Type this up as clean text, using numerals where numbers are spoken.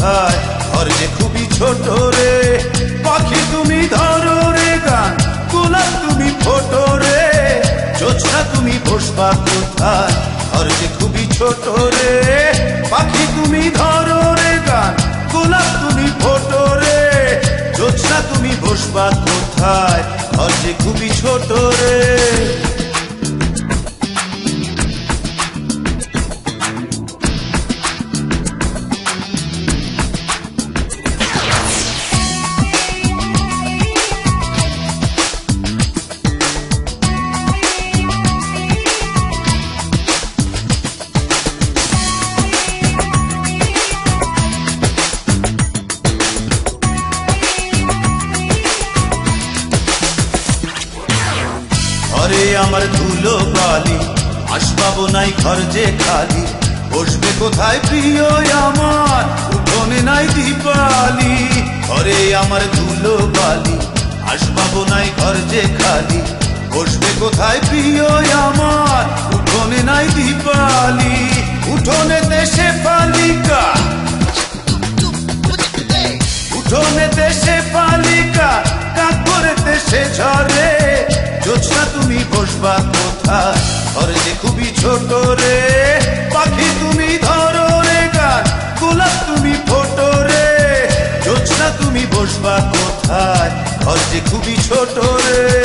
কোথায়, ঘর যে খুবই ছোট রে। পাখি তুমি ধরো রে গান, গোলাপ তুমি ফোটো রে, জোছনা তুমি বসবা কোথায়, ঘর যে খুবই ছোট রে। পাখি তুমি ধরো রে গান, গোলাপ তুমি ফোটো রে, জোছনা তুমি বসবা কোথায়, ঘর যে খুবই ছোট রে। ঘরে আমার ধুলো বালি, আসবাব নাই ঘর যে খালি, বসবে কোথায় প্রিয় আমার, উঠোনে নাই দীপালি। ঘরে আমার ধুলো বালি, আসবাব নাই ঘর যে খালি, বসবে কোথায় প্রিয় আমার, উঠোনে নাই দীপালি। উঠোনেতে শেফালিকা, উঠোনেতে শেফালিকা, কাকরেতে সে ঝরে, জোছনা তুমি বসবা কোথায়, ঘর যে খুবই ছোট রে। পাখি তুমি ধরো রে গান, গোলাপ তুমি ফোটো রে, জোছনা তুমি বসবা কোথায়, ঘর যে খুবই ছোট রে।